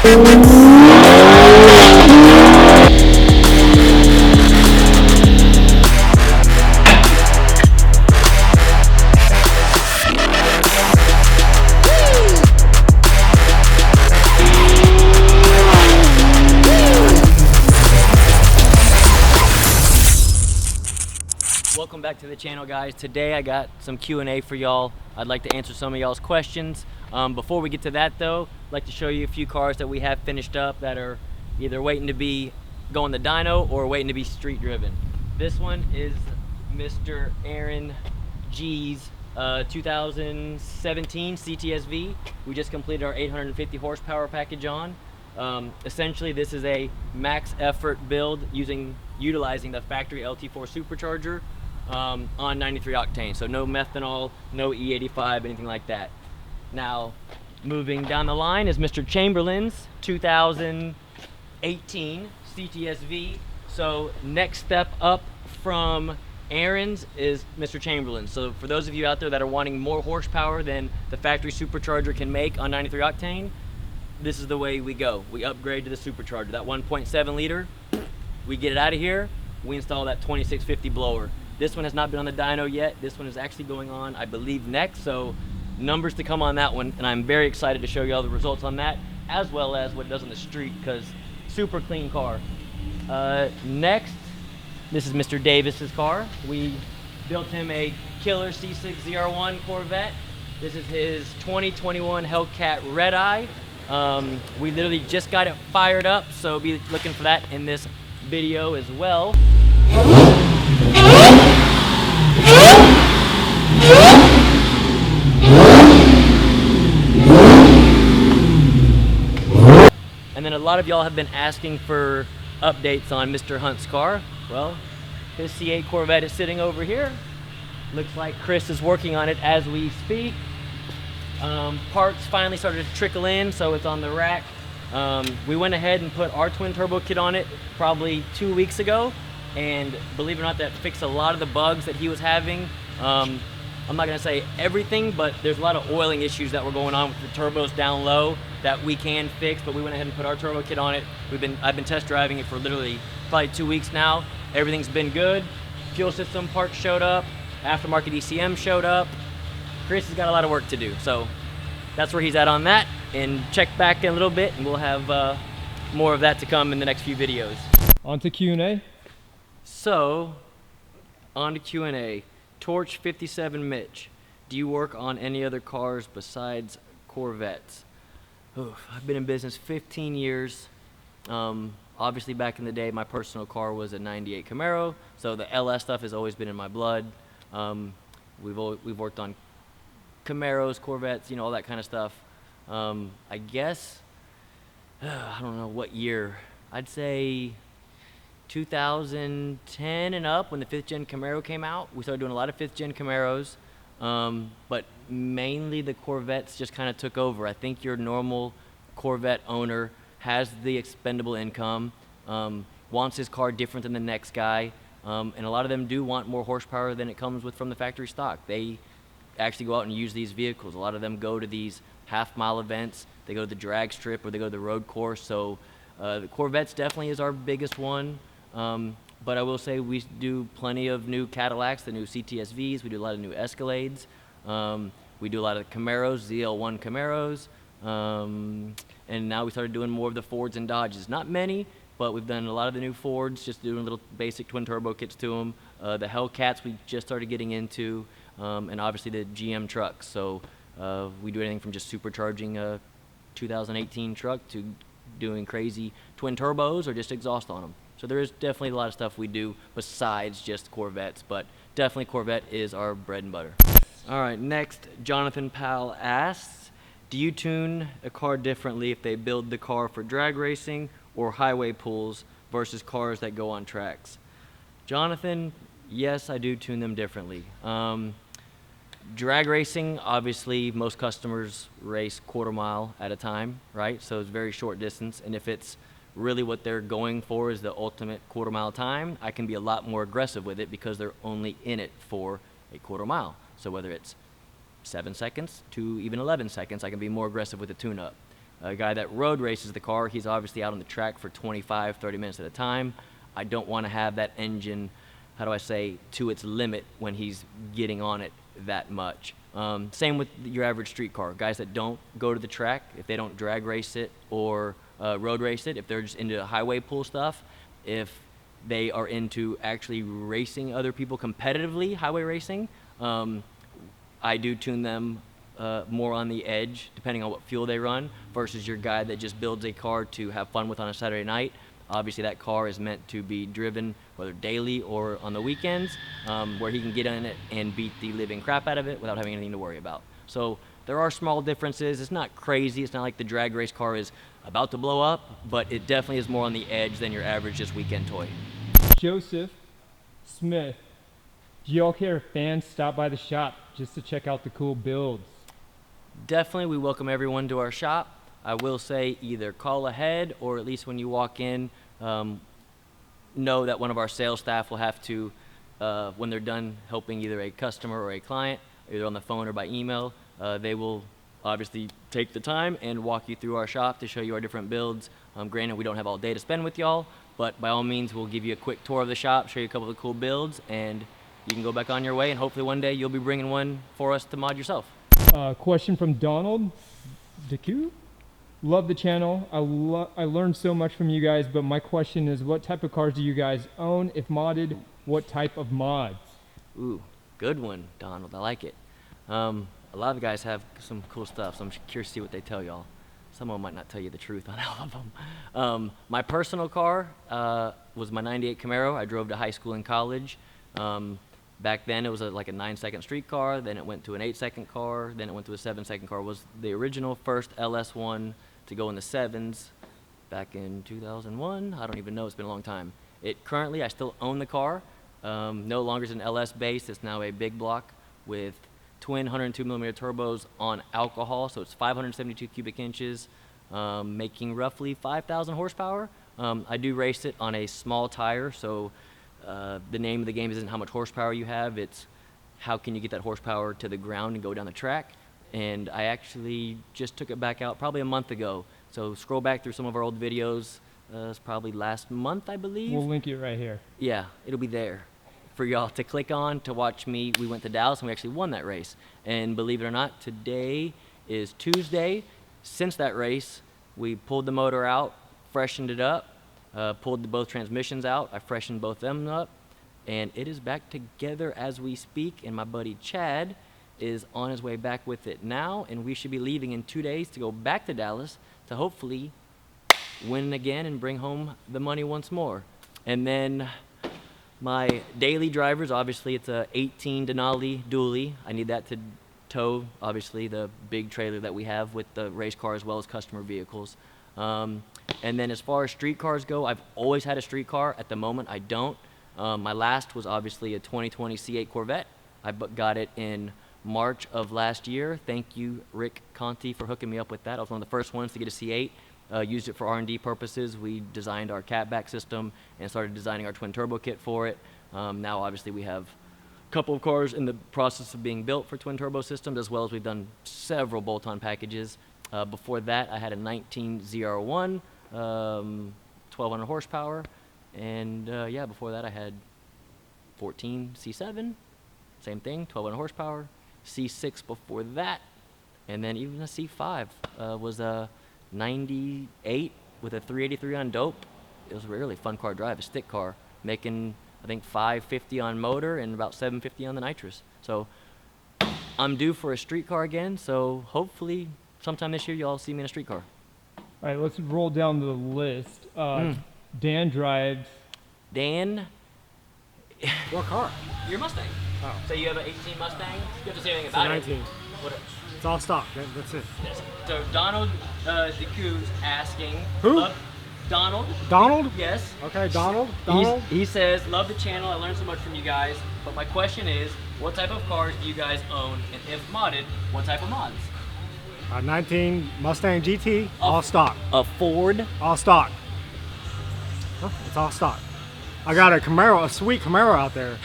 Welcome back to the channel, guys. Today I got some Q&A for y'all. I'd like to answer some of y'all's questions. Before we get to that though, I'd like to show you a few cars that we have finished up that are either waiting to be going to dyno or waiting to be street driven. This one is Mr. Aaron G's 2017 CTSV. We just completed our 850 horsepower package on. Essentially this is a max effort build utilizing the factory LT4 supercharger on 93 octane. So no methanol, no E85, anything like that. Now, moving down the line is Mr. Chamberlain's 2018 CTSV. So next step up from Aaron's is Mr. Chamberlain. So for those of you out there that are wanting more horsepower than the factory supercharger can make on 93 octane, this is the way we go. We upgrade to the supercharger. That 1.7 liter, we get it out of here, we install that 2650 blower. This one has not been on the dyno yet. This one is actually going on, I believe, next. So numbers to come on that one, and I'm very excited to show you all the results on that, as well as what it does on the street, because super clean car. Next, this is Mr. Davis's car. We built him a killer C6 ZR1 Corvette. This is his 2021 Hellcat Red Eye. We literally just got it fired up, so be looking for that in this video as well. And then a lot of y'all have been asking for updates on Mr. Hunt's car. Well, his C8 Corvette is sitting over here. Looks like Chris is working on it as we speak. Parts finally started to trickle in, so it's on the rack. We went ahead and put our twin turbo kit on it probably 2 weeks ago, and believe it or not, that fixed a lot of the bugs that he was having. I'm not gonna say everything, but there's a lot of oiling issues that were going on with the turbos down low that we can fix, but we went ahead and put our turbo kit on it. I've been test driving it for literally probably 2 weeks now. Everything's been good. Fuel system parts showed up, aftermarket ECM showed up. Chris has got a lot of work to do, so that's where he's at on that. And check back in a little bit and we'll have more of that to come in the next few videos. On to Q&A. So, on to Q&A. Torch 57 Mitch, do you work on any other cars besides Corvettes? Oof, I've been in business 15 years. Obviously back in the day, my personal car was a 98 Camaro, so the LS stuff has always been in my blood. We've worked on Camaros, Corvettes, you know, all that kind of stuff. I guess, I don't know what year. I'd say 2010 and up, when the 5th gen Camaro came out. We started doing a lot of 5th gen Camaros, but mainly the Corvettes just kind of took over. I think your normal Corvette owner has the expendable income, wants his car different than the next guy, and a lot of them do want more horsepower than it comes with from the factory stock. They actually go out and use these vehicles. A lot of them go to these half-mile events, they go to the drag strip, or they go to the road course. So the Corvettes definitely is our biggest one. But I will say we do plenty of new Cadillacs, the new CTSVs. We do a lot of new Escalades. We do a lot of Camaros, ZL1 Camaros. And now we started doing more of the Fords and Dodges. Not many, but we've done a lot of the new Fords, just doing little basic twin turbo kits to them. The Hellcats we just started getting into, and obviously the GM trucks. So we do anything from just supercharging a 2018 truck to doing crazy twin turbos or just exhaust on them. So there is definitely a lot of stuff we do besides just Corvettes, but definitely Corvette is our bread and butter. All right, next, Jonathan Powell asks, do you tune a car differently if they build the car for drag racing or highway pulls versus cars that go on tracks? Jonathan, yes, I do tune them differently. Drag racing, obviously, most customers race quarter mile at a time, right? So it's very short distance, and if it's really what they're going for is the ultimate quarter mile time, I can be a lot more aggressive with it because they're only in it for a quarter mile. So whether it's 7 seconds to even 11 seconds, I can be more aggressive with the tune-up. a guy that road races the car, he's obviously out on the track for 25, 30 minutes at a time. I don't want to have that engine, how do I say, to its limit when he's getting on it that much. Same with your average street car. Guys that don't go to the track, if they don't drag race it or road race it, if they're just into highway pool stuff, if they are into actually racing other people competitively, highway racing, I do tune them more on the edge, depending on what fuel they run, versus your guy that just builds a car to have fun with on a Saturday night. Obviously, that car is meant to be driven, whether daily or on the weekends, where he can get in it and beat the living crap out of it without having anything to worry about. So there are small differences. It's not crazy. It's not like the drag race car is about to blow up, but it definitely is more on the edge than your average just weekend toy. Joseph Smith, do y'all care if fans stop by the shop just to check out the cool builds? Definitely, we welcome everyone to our shop. I will say either call ahead or at least when you walk in, know that one of our sales staff will have to, when they're done helping either a customer or a client, either on the phone or by email, they will obviously take the time and walk you through our shop to show you our different builds. Granted, we don't have all day to spend with y'all, but by all means, we'll give you a quick tour of the shop, show you a couple of the cool builds, and you can go back on your way, and hopefully one day you'll be bringing one for us to mod yourself. Question from Donald DeCue. Love the channel. I learned so much from you guys, but my question is, what type of cars do you guys own? If modded, what type of mods? Ooh, good one, Donald. I like it. A lot of the guys have some cool stuff, so I'm curious to see what they tell y'all. Some of them might not tell you the truth on all of them. My personal car was my 98 Camaro. I drove to high school and college. Back then, it was like a 9-second street car. Then it went to an 8-second car. Then it went to a 7-second car. It was the original first LS1 to go in the 7s back in 2001. I don't even know. It's been a long time. Currently, I still own the car. No longer is an LS base. It's now a big block with twin 102mm turbos on alcohol. So it's 572 cubic inches, making roughly 5,000 horsepower. I do race it on a small tire. So the name of the game isn't how much horsepower you have. It's how can you get that horsepower to the ground and go down the track. And I actually just took it back out probably a month ago. So scroll back through some of our old videos. It's probably last month, I believe. We'll link it right here. Yeah, it'll be there for y'all to click on to watch me. We went to Dallas and we actually won that race. And believe it or not, today is Tuesday. Since that race, we pulled the motor out, freshened it up, pulled both transmissions out. I freshened both them up, and it is back together as we speak. And my buddy Chad is on his way back with it now, and we should be leaving in 2 days to go back to Dallas to hopefully win again and bring home the money once more. And then my daily drivers, obviously it's a 18 Denali dually. I need that to tow, obviously, the big trailer that we have with the race car as well as customer vehicles. And then as far as street cars go, I've always had a street car. At the moment, I don't. My last was obviously a 2020 C8 Corvette. I got it in March of last year. Thank you, Rick Conti, for hooking me up with that. I was one of the first ones to get a C8. Used it for R&D purposes. We designed our catback system and started designing our twin turbo kit for it. Now, obviously, we have a couple of cars in the process of being built for twin turbo systems, as well as we've done several bolt-on packages. Before that, I had a 19 ZR1, 1,200 horsepower. And yeah, before that, I had 14 C7, same thing, 1,200 horsepower. C6 before that, and then even a C5 was a 98 with a 383 on dope. It was a really fun car to drive, a stick car, making I think 550 on motor and about 750 on the nitrous. So I'm due for a street car again, so hopefully sometime this year you'll all see me in a street car. All right, let's roll down the list. Dan drives. Dan? What car? Your Mustang. Oh. So you have an 18 Mustang? You have to say anything about It's a 19. it. What? It's all stock. That's it. Yes. So Donald DeCou's asking. Who? Donald. Donald? Yes. Okay, Donald. Donald. He says, love the channel. I learned so much from you guys. But my question is, what type of cars do you guys own? And if modded, what type of mods? 19 Mustang GT, all stock. A Ford. All stock. Huh? It's all stock. I got a Camaro, a sweet Camaro out there.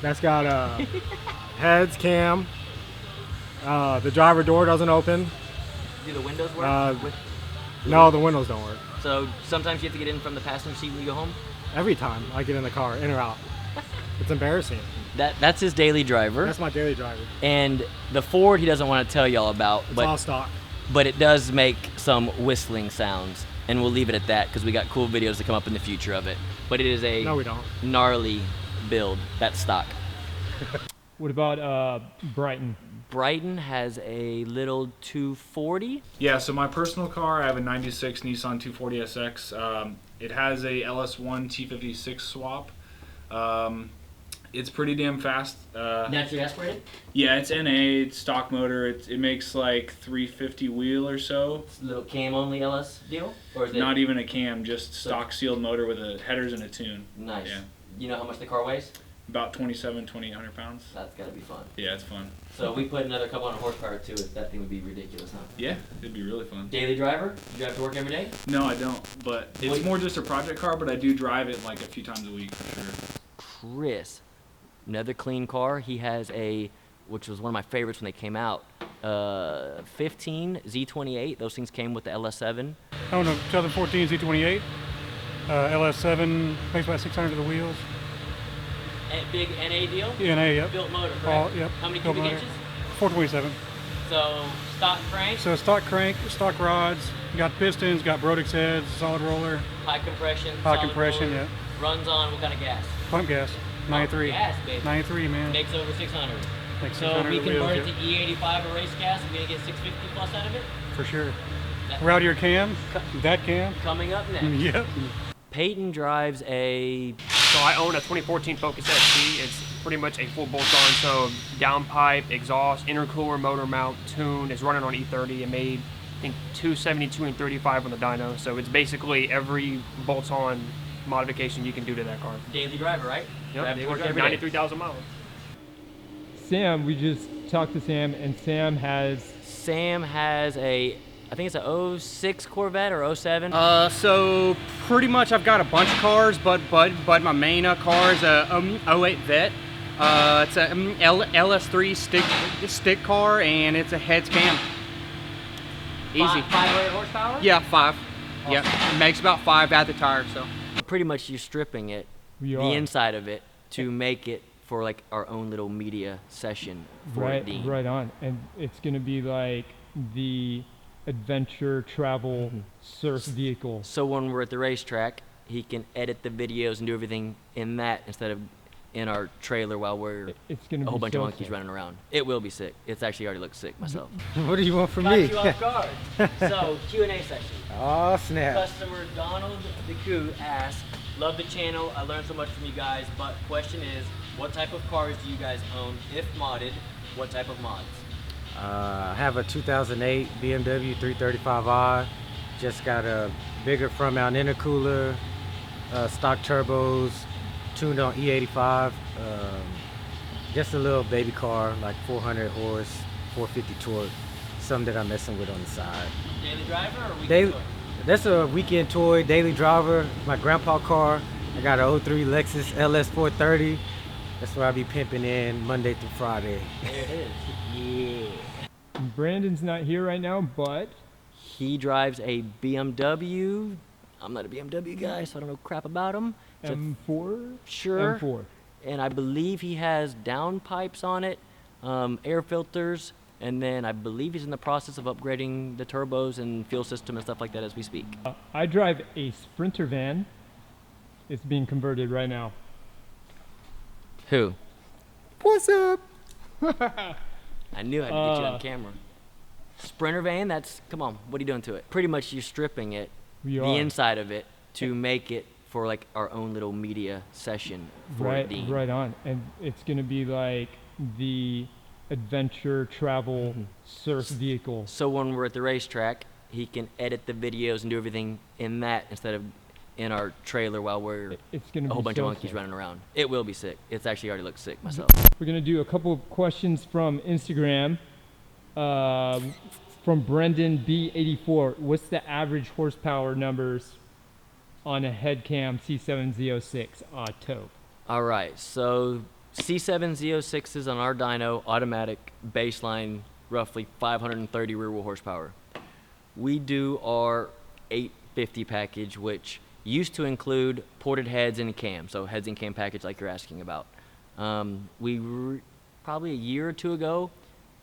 That's got heads, cam. The driver door doesn't open. Do the windows work? No, the windows don't work. So sometimes you have to get in from the passenger seat when you go home? Every time I get in the car, in or out. It's embarrassing. That's his daily driver. That's my daily driver. And the Ford he doesn't want to tell y'all about, It's all stock. but it does make some whistling sounds. And we'll leave it at that because we got cool videos to come up in the future of it. But it is a No, we don't. gnarly build. That's stock. What about Brighton? Brighton has a little 240. Yeah, so my personal car, I have a 96 Nissan 240SX. It has a LS1 T56 swap. It's pretty damn fast. Naturally aspirated? Yeah, it's NA, it's stock motor. It makes like 350 wheel or so. It's a little cam only LS deal? Or is it Not even a cam, just stock sealed motor with a headers and a tune. nice? Yeah. You know how much the car weighs? About 2,800 pounds. That's gotta be fun. Yeah, it's fun. So we put another couple hundred horsepower to it. That thing would be ridiculous, huh? Yeah, it'd be really fun. Daily driver? You drive to work every day? No, I don't, but it's more just a project car, but I do drive it like a few times a week for sure. Chris, another clean car. He has a, which was one of my favorites when they came out, 15 Z28. Those things came with the LS7. I own a 2014 Z28, LS7, makes about 600 of the wheels. A big NA deal? NA, yep. Built motor, correct? All, yep. How many Built cubic motor. inches? 427. So stock crank, So stock crank, stock rods, got pistons, got Brodix heads, solid roller, high compression, high solid compression, roller, yeah. Runs on what kind of gas? Pump gas, 93. Gas, baby. 93, man. Makes over 600. Makes So 600 we of can the burn wheels, it to E85 or race gas. We're gonna get 650 plus out of it. for sure. That- Rowdier cam, that cam. Coming up next. Yep. Peyton drives a So I own a 2014 Focus ST. It's pretty much a full bolt-on, so downpipe, exhaust, intercooler, motor mount, tune. It's running on E30. It made, I think, 272 and 35 on the dyno. So it's basically every bolt-on modification you can do to that car. daily driver, right? Drive to work every day. 93,000 miles. Sam, we just talked to Sam, and Sam has a, I think it's a 06 Corvette or 07. So pretty much I've got a bunch of cars, but my main car is a 08 Vet. It's a LS3 stick car, and it's a Headcam. Easy. 500 horsepower? Yeah, 5. Yeah, it makes about 5 at the tire. So Pretty much you're stripping it, We the are. inside of it, to make it for like our own little media session for Dean. right on, and it's gonna be like the adventure travel surf vehicle. So when we're at the racetrack, he can edit the videos and do everything in that instead of in our trailer while we're It's gonna a be whole bunch so of monkeys sick. running around. It will be sick. It's actually already looks sick myself. What do you want from Got me? you off guard. So Q&A section. Oh, snap. Customer Donald DeCou asks, love the channel. I learned so much from you guys, but question is, what type of cars do you guys own? If modded, what type of mods? I have a 2008 BMW 335i. Just got a bigger front mount intercooler, stock turbos, tuned on E85. Just a little baby car, like 400 horse, 450 torque. Something that I'm messing with on the side. Daily driver or weekend Daily, tour? that's a weekend toy, daily driver. My grandpa car. I got a 03 Lexus LS 430. That's where I be pimping in Monday through Friday. There it is. Yeah. Brandon's not here right now, but He drives a BMW. I'm not a BMW guy, so I don't know crap about him. It's a M4. Sure. M4. And I believe he has downpipes on it, air filters, and then I believe he's in the process of upgrading the turbos and fuel system and stuff like that as we speak. I drive a Sprinter van. It's being converted right now. Who? What's up? I knew I'd get you on camera. Sprinter van, that's, come on, what are you doing to it? Pretty much you're stripping it, We the are. inside of it, to make it for like our own little media session for Right, Dean. right on, and it's gonna be like the adventure travel surf vehicle. So when we're at the racetrack, he can edit the videos and do everything in that instead of in our trailer while we're It's gonna a be whole bunch so of monkeys sick. running around. It will be sick. It's actually already looks sick myself. We're gonna do a couple of questions from Instagram. From Brendan B84. What's the average horsepower numbers on a Headcam C7Z06 taupe? All right, so C7Z06s on our dyno, automatic, baseline, roughly 530 rear wheel horsepower. We do our 850 package, which used to include ported heads and cam, so heads and cam package like you're asking about. Probably a year or two ago,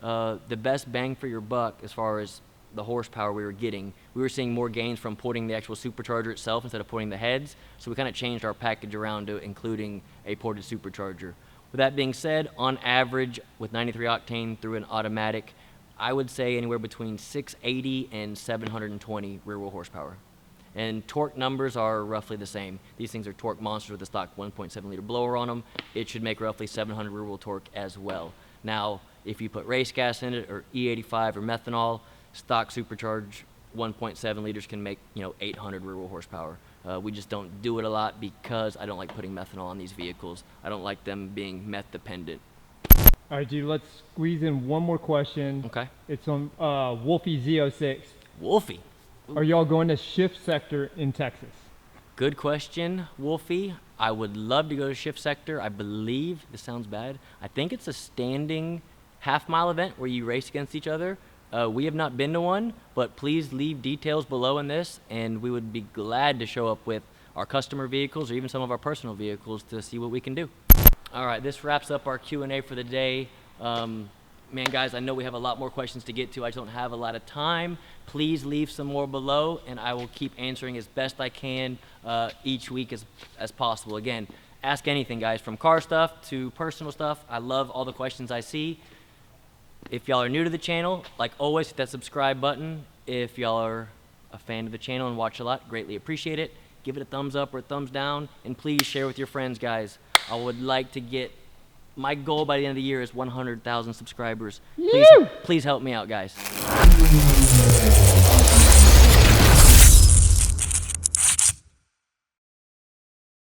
the best bang for your buck as far as the horsepower we were getting, we were seeing more gains from porting the actual supercharger itself instead of porting the heads, so we kind of changed our package around to including a ported supercharger. With that being said, on average, with 93 octane through an automatic, I would say anywhere between 680 and 720 rear wheel horsepower. And torque numbers are roughly the same. These things are torque monsters with a stock 1.7 liter blower on them. It should make roughly 700 rear wheel torque as well. Now, if you put race gas in it or E85 or methanol, stock supercharged 1.7 liters can make 800 rear wheel horsepower. We just don't do it a lot because I don't like putting methanol on these vehicles. I don't like them being meth dependent. All right, dude, let's squeeze in one more question. Okay. It's on Wolfie Z06. Wolfie. Are y'all going to shift sector in Texas? Good question, Wolfie. I would love to go to shift sector. I believe, this sounds bad, I think it's a standing half-mile event where you race against each other. We have not been to one, but please leave details below in this, and we would be glad to show up with our customer vehicles or even some of our personal vehicles to see what we can do. All right, this wraps up our Q&A for the day. Man, guys, I know we have a lot more questions to get to. I just don't have a lot of time. Please leave some more below, and I will keep answering as best I can each week as possible. Again, ask anything, guys, from car stuff to personal stuff. I love all the questions I see. If y'all are new to the channel, like always, hit that subscribe button. If y'all are a fan of the channel and watch a lot, greatly appreciate it. Give it a thumbs up or a thumbs down, and please share with your friends, guys. I would like to get, my goal by the end of the year is 100,000 subscribers. Please help me out, guys.